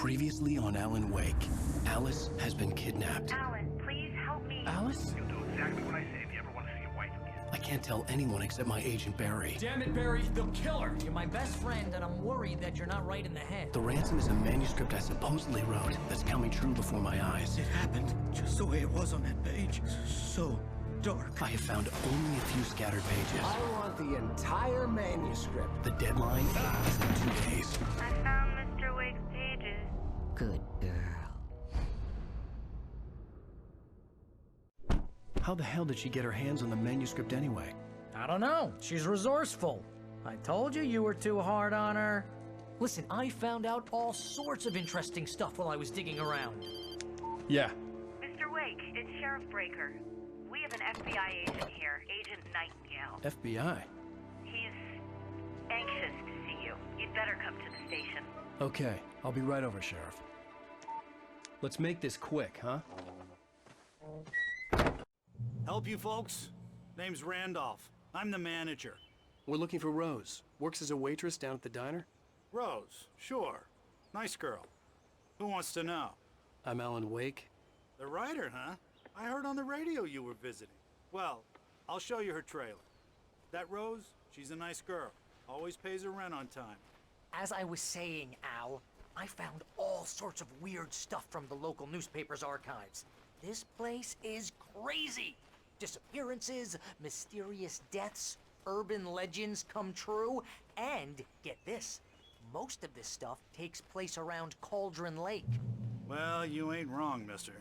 Previously on Alan Wake, Alice has been kidnapped. Alan, please help me. Alice? You'll do exactly what I say if you ever want to see your wife again. I can't tell anyone except my agent Barry. Damn it, Barry, they'll kill her. You're my best friend, and I'm worried that you're not right in the head. The ransom is a manuscript I supposedly wrote that's coming true before my eyes. It happened just the way it was on that page. So dark. I have found only a few scattered pages. I want the entire manuscript. The deadline is in 2 days. I found Mr. Wake's pages. Good girl. How the hell did she get her hands on the manuscript anyway? I don't know. She's resourceful. I told you were too hard on her. Listen, I found out all sorts of interesting stuff while I was digging around. Yeah. Mr. Wake, it's Sheriff Breaker. We have an FBI agent here, Agent Nightingale. FBI? He's anxious to see you. You'd better come to the station. Okay, I'll be right over, Sheriff. Let's make this quick, huh? Help you folks? Name's Randolph. I'm the manager. We're looking for Rose. Works as a waitress down at the diner. Rose, sure. Nice girl. Who wants to know? I'm Alan Wake. The writer, huh? I heard on the radio you were visiting. Well, I'll show you her trailer. That Rose, she's a nice girl. Always pays her rent on time. As I was saying, Al, I found all sorts of weird stuff from the local newspaper's archives. This place is crazy. Disappearances, mysterious deaths, urban legends come true, and, get this, most of this stuff takes place around Cauldron Lake. Well, you ain't wrong, mister.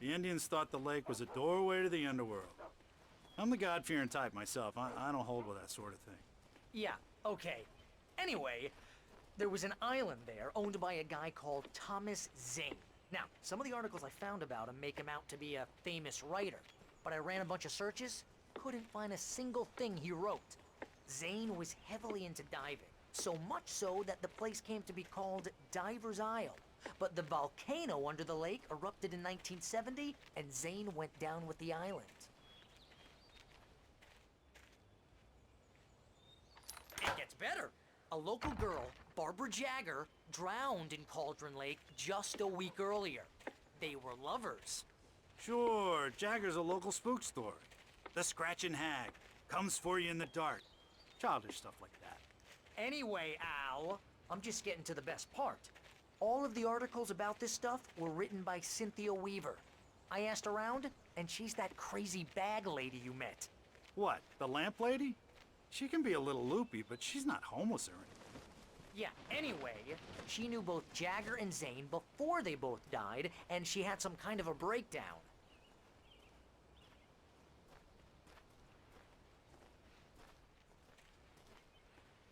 The Indians thought the lake was a doorway to the underworld. I'm the God-fearing type myself. I don't hold with that sort of thing. Yeah, okay. Anyway, there was an island there owned by a guy called Thomas Zane. Now, some of the articles I found about him make him out to be a famous writer, but I ran a bunch of searches, couldn't find a single thing he wrote. Zane was heavily into diving, so much so that the place came to be called Diver's Isle. But the volcano under the lake erupted in 1970, and Zane went down with the island. It gets better. A local girl, Barbara Jagger, drowned in Cauldron Lake just a week earlier. They were lovers. Sure, Jagger's a local spook story. The Scratching Hag comes for you in the dark. Childish stuff like that. Anyway, Al, I'm just getting to the best part. All of the articles about this stuff were written by Cynthia Weaver. I asked around, and she's that crazy bag lady you met. What, the lamp lady? She can be a little loopy, but she's not homeless or anything. Yeah, anyway, she knew both Jagger and Zane before they both died, and she had some kind of a breakdown.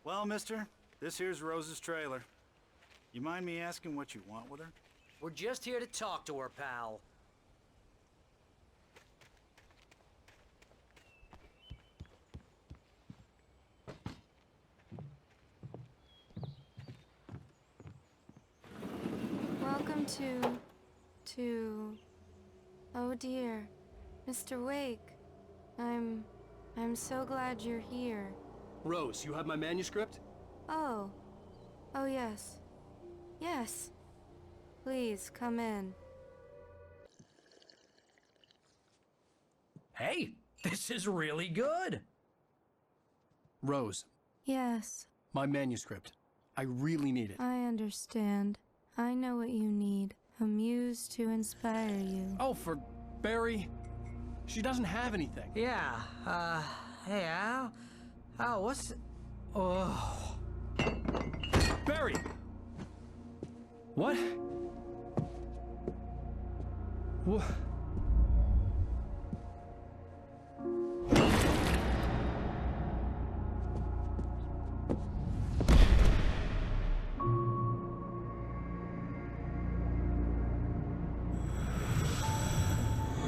Well, mister, this here's Rose's trailer. You mind me asking what you want with her? We're just here to talk to her, pal. Welcome to... Oh dear, Mr. Wake. I'm so glad you're here. Rose, you have my manuscript? Oh. Oh yes. Yes. Please, come in. Hey, this is really good. Rose, Yes, my manuscript. I really need it. I understand. I know what you need. A muse to inspire you. Oh, for Barry. She doesn't have anything. Yeah, hey, Al? Al, what's... Oh... Barry! What? What?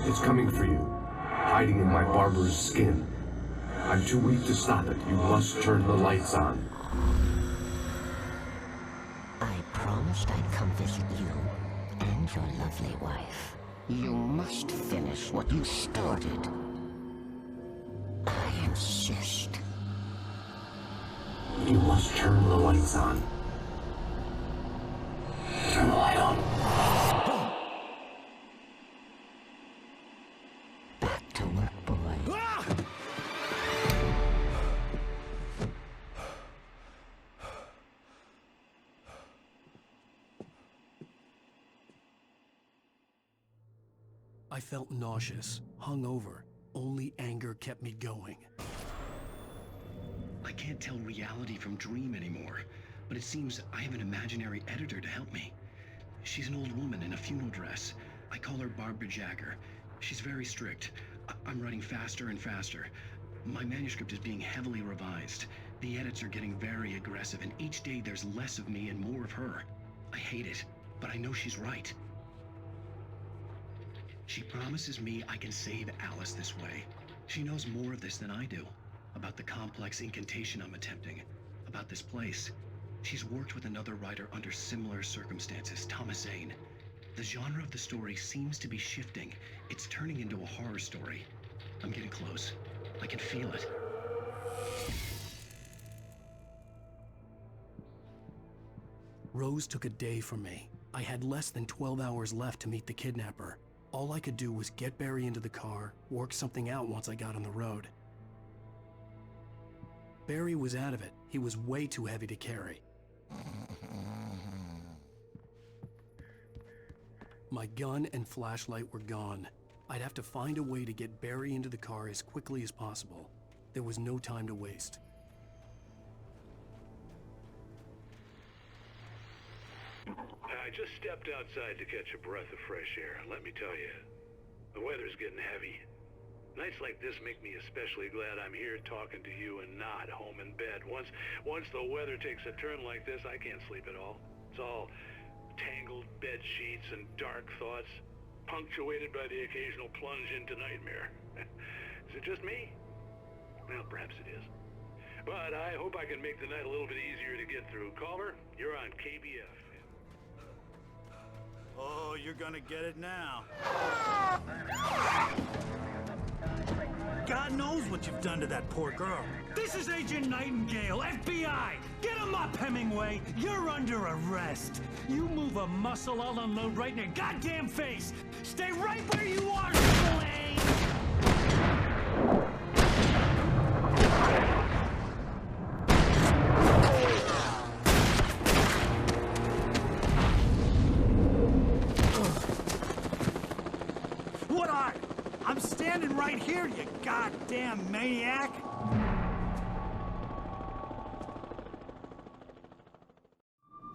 It's coming for you, hiding in my barber's skin. I'm too weak to stop it. You must turn the lights on. I promised I'd come visit you and your lovely wife. You must finish what you started. I insist. You must turn the lights on. Turn the light on. I felt nauseous, hungover. Only anger kept me going. I can't tell reality from dream anymore, but it seems I have an imaginary editor to help me. She's an old woman in a funeral dress. I call her Barbara Jagger. She's very strict. I'm writing faster and faster. My manuscript is being heavily revised. The edits are getting very aggressive, and each day there's less of me and more of her. I hate it, but I know she's right. She promises me I can save Alice this way. She knows more of this than I do. About the complex incantation I'm attempting. About this place. She's worked with another writer under similar circumstances, Thomas Zane. The genre of the story seems to be shifting. It's turning into a horror story. I'm getting close. I can feel it. Rose took a day from me. I had less than 12 hours left to meet the kidnapper. All I could do was get Barry into the car, work something out once I got on the road. Barry was out of it. He was way too heavy to carry. My gun and flashlight were gone. I'd have to find a way to get Barry into the car as quickly as possible. There was no time to waste. I just stepped outside to catch a breath of fresh air, and let me tell you, the weather's getting heavy. Nights like this make me especially glad I'm here talking to you and not home in bed. Once the weather takes a turn like this, I can't sleep at all. It's all tangled bed sheets and dark thoughts, punctuated by the occasional plunge into nightmare. Is it just me? Well, perhaps it is. But I hope I can make the night a little bit easier to get through. Caller, you're on KBF. Oh, you're gonna get it now. God knows what you've done to that poor girl. This is Agent Nightingale, FBI! Get him up, Hemingway! You're under arrest! You move a muscle, I'll unload right in your goddamn face! Stay right where you are, Slane! I'm standing right here, you goddamn maniac!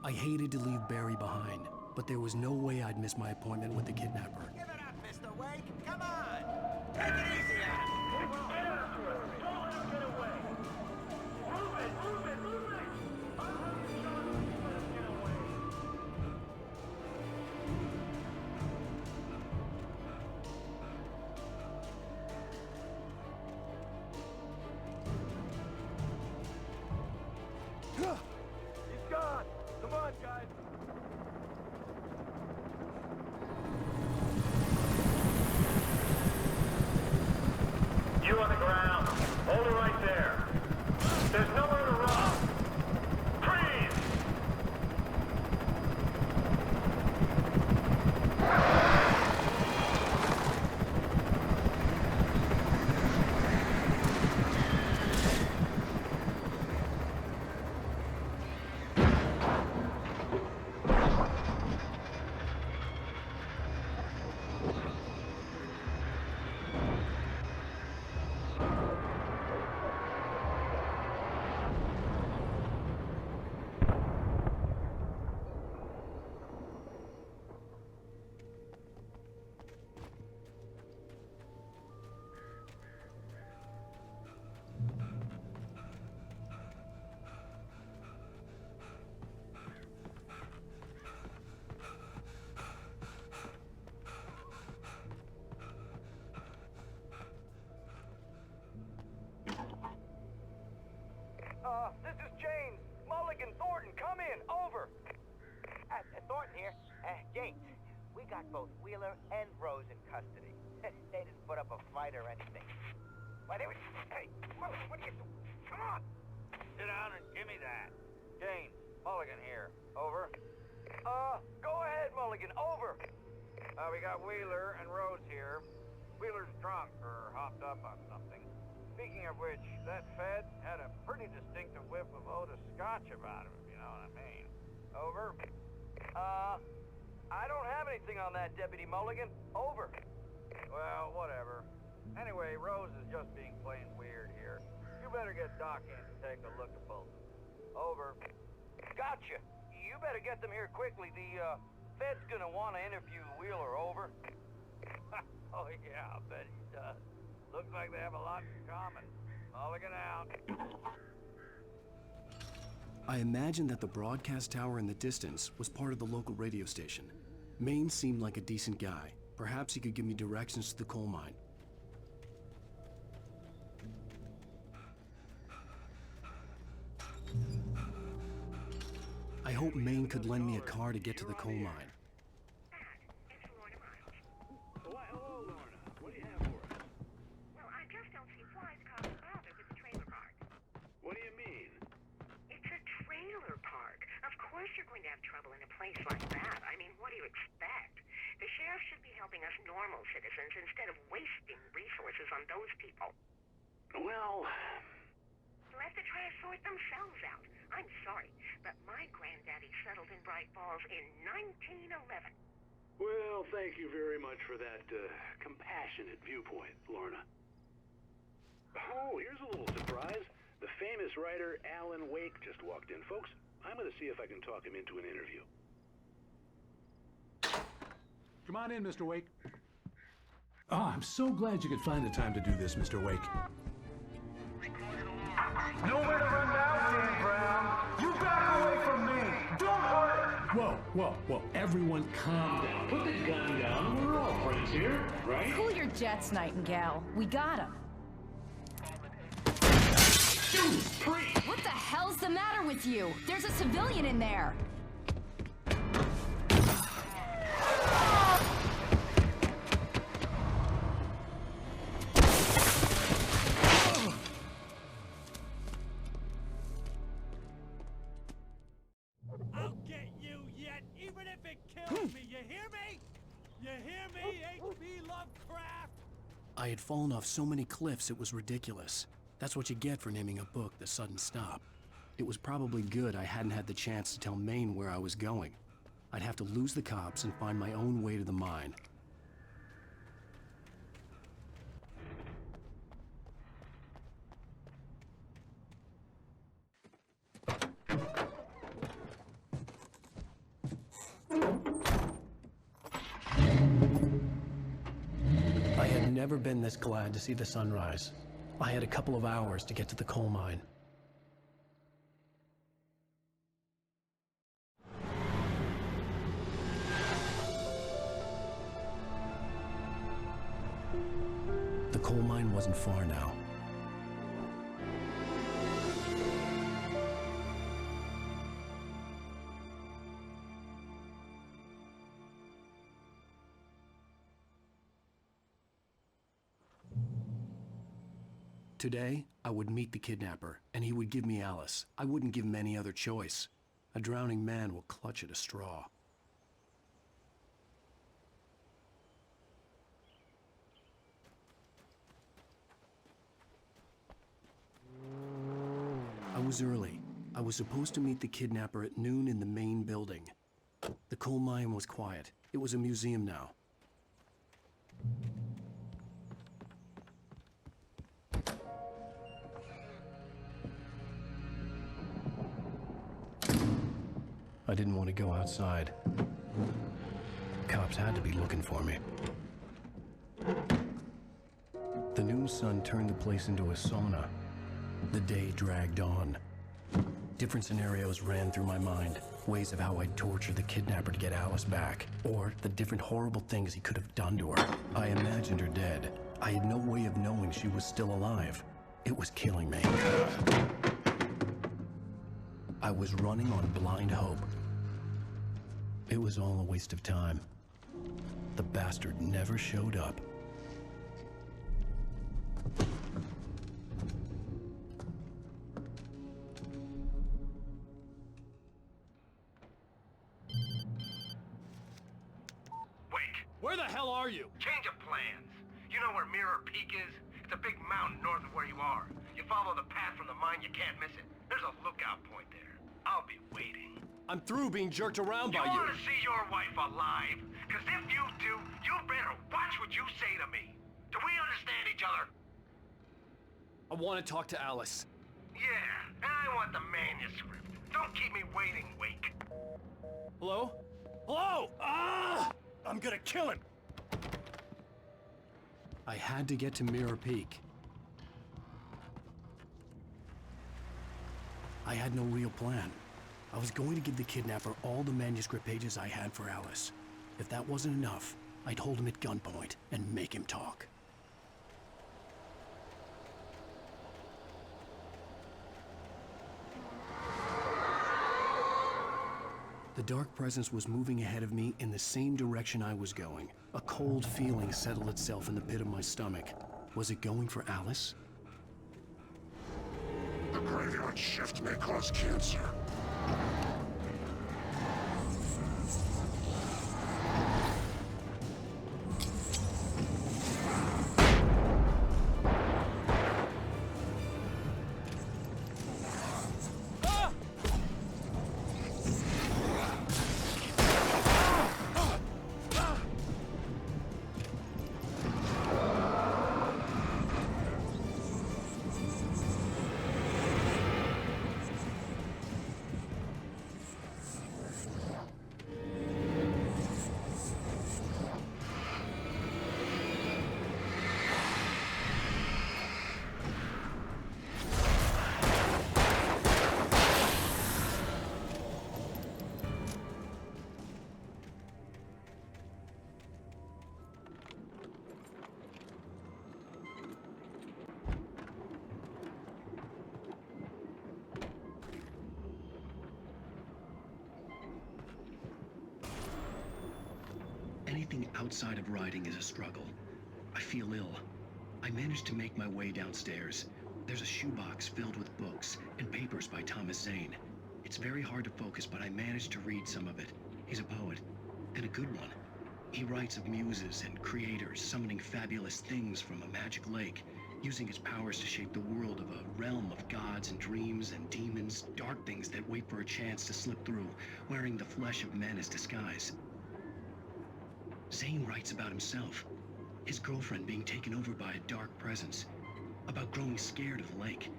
I hated to leave Barry behind, but there was no way I'd miss my appointment with the kidnapper. Give it up, Mr. Wake! Come on! Take it easy on him! Get after it! Don't let him get away! Move it! Move it! Move it! I'm having John let him get away! He's gone! Come on, guys! You on the ground. Hold it right there. There's nowhere to run. Freeze! This is James. Mulligan, Thornton, come in. Over. Thornton here. James, we got both Wheeler and Rose in custody. They didn't put up a fight or anything. Why, they were... Hey, what are you doing? Come on! Sit down and give me that. James, Mulligan here. Over. Go ahead, Mulligan. Over. We got Wheeler and Rose here. Wheeler's drunk or hopped up on something. Speaking of which, that Fed had a pretty distinctive whiff of Otis Scotch about him, if you know what I mean. Over. I don't have anything on that, Deputy Mulligan. Over. Well, whatever. Anyway, Rose is just being plain weird here. You better get Doc in to take a look at both of them. Over. Gotcha. You better get them here quickly. The Fed's gonna want to interview Wheeler. Over. Oh, yeah, I bet he does. Looks like they have a lot in common. Mulligan out. I imagined that the broadcast tower in the distance was part of the local radio station. Maine seemed like a decent guy. Perhaps he could give me directions to the coal mine. I hope Maine could lend me a car to get to the coal mine. Hello, Lorna. What do you have for us? Well, I just don't see why the cops bother with the trailer park. What do you mean? It's a trailer park. Of course you're going to have trouble in a place like that. I mean, what do you expect? The sheriff should be helping us normal citizens instead of wasting resources on those people. Well, Let the trash sort themselves out. I'm sorry, but my granddaddy settled in Bright Falls in 1911. well, thank you very much for that compassionate viewpoint, Lorna. Oh, here's a little surprise. The famous writer Alan Wake just walked in. Folks, I'm going to see if I can talk him into an interview. Come on in, Mr. Wake. Oh, I'm so glad you could find the time to do this, Mr. Wake. Nowhere to run now, Dan Brown. You back away from me. Don't hurt. Whoa. Everyone calm down. Put the gun down. We're all friends here, right? Cool your jets, Nightingale. We got him. What the hell's the matter with you? There's a civilian in there. I'll get you yet, even if it kills me. You hear me? You hear me, H.P. Lovecraft? I had fallen off so many cliffs it was ridiculous. That's what you get for naming a book The Sudden Stop. It was probably good I hadn't had the chance to tell Maine where I was going. I'd have to lose the cops and find my own way to the mine. I had never been this glad to see the sunrise. I had a couple of hours to get to the coal mine. The coal mine wasn't far now. Today, I would meet the kidnapper, and he would give me Alice. I wouldn't give him any other choice. A drowning man will clutch at a straw. I was early. I was supposed to meet the kidnapper at noon in the main building. The coal mine was quiet. It was a museum now. I didn't want to go outside. Cops had to be looking for me. The noon sun turned the place into a sauna. The day dragged on. Different scenarios ran through my mind. Ways of how I'd torture the kidnapper to get Alice back. Or the different horrible things he could have done to her. I imagined her dead. I had no way of knowing she was still alive. It was killing me. I was running on blind hope. It was all a waste of time. The bastard never showed up. Where the hell are you? Change of plans. You know where Mirror Peak is? It's a big mountain north of where you are. You follow the path from the mine, you can't miss it. There's a lookout point there. I'll be waiting. I'm through being jerked around by You you. want to see your wife alive? Because if you do, you better watch what you say to me. Do we understand each other? I want to talk to Alice. Yeah, and I want the manuscript. Don't keep me waiting, Wake. Hello? Hello! Ah! I'm gonna kill him! I had to get to Mirror Peak. I had no real plan. I was going to give the kidnapper all the manuscript pages I had for Alice. If that wasn't enough, I'd hold him at gunpoint and make him talk. The dark presence was moving ahead of me in the same direction I was going. A cold feeling settled itself in the pit of my stomach. Was it going for Alice? The graveyard shift may cause cancer. Anything outside of riding is a struggle. I feel ill. I managed to make my way downstairs. There's a shoebox filled with books and papers by Thomas Zane. It's very hard to focus, but I managed to read some of it. He's a poet, and a good one. He writes of muses and creators summoning fabulous things from a magic lake, using his powers to shape the world of a realm of gods and dreams and demons, dark things that wait for a chance to slip through, wearing the flesh of men as disguise. Zane writes about himself, his girlfriend being taken over by a dark presence, about growing scared of the lake.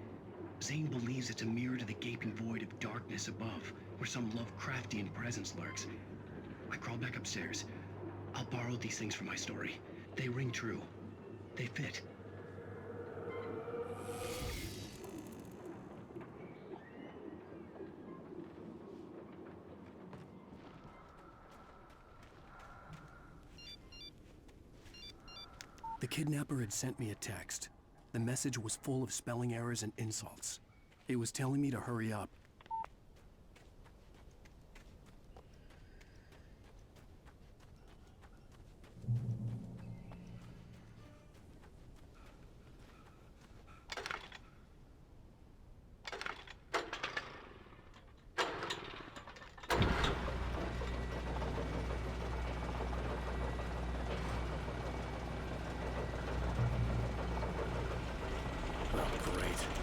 Zane believes it's a mirror to the gaping void of darkness above, where some Lovecraftian presence lurks. I crawl back upstairs. I'll borrow these things for my story. They ring true. They fit. The kidnapper had sent me a text. The message was full of spelling errors and insults. It was telling me to hurry up.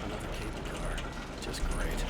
Another cable car. Just great.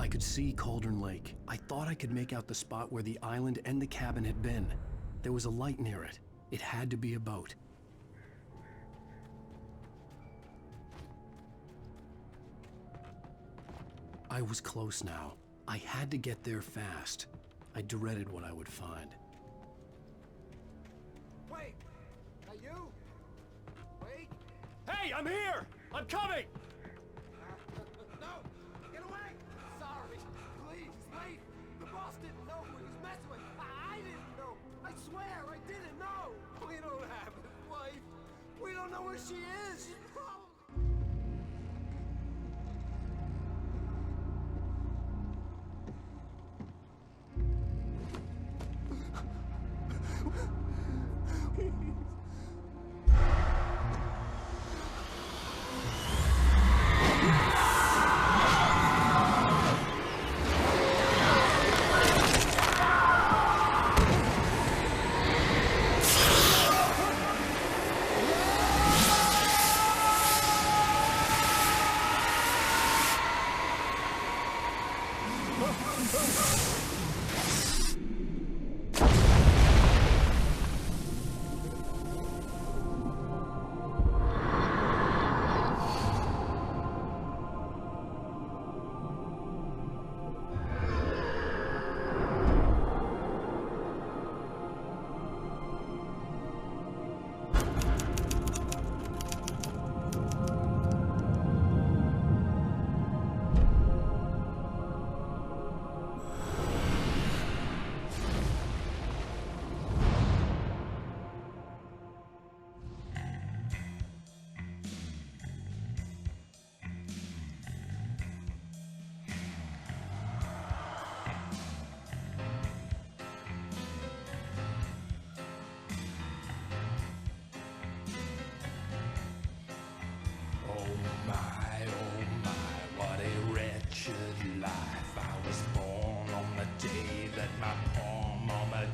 I could see Cauldron Lake. I thought I could make out the spot where the island and the cabin had been. There was a light near it. It had to be a boat. I was close now. I had to get there fast. I dreaded what I would find. Wait! Are you? Wait! Hey, I'm here! I'm coming! No! Get away! Sorry! Please, leave! The boss didn't know who he was messing with. I didn't know! I swear, I didn't know! We don't have his wife! We don't know where she is! She's probably...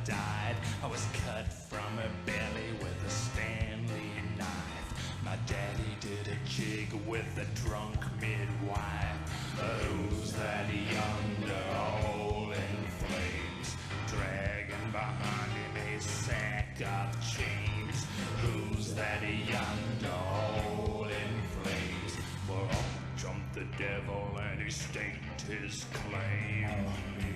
died. I was cut from her belly with a Stanley knife. My daddy did a jig with a drunk midwife. Who's that yonder all in flames, dragging behind him a sack of chains? Who's that yonder all in flames? Well, up jumped the devil and he staked his claim on me.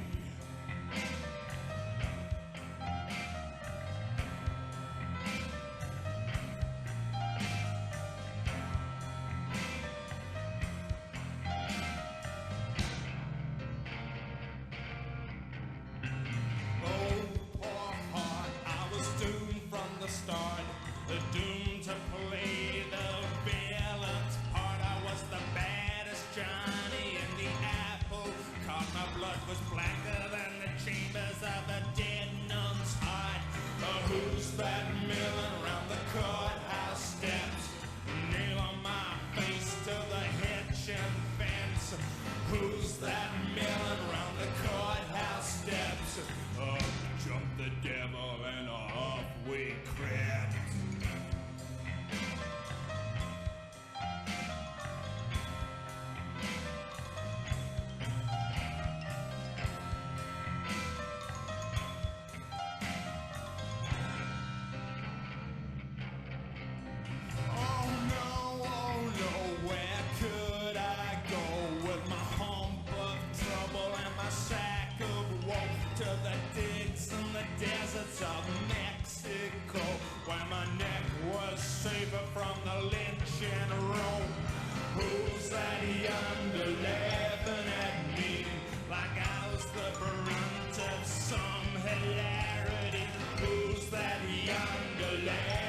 Some hilarity. Who's that yonder lad?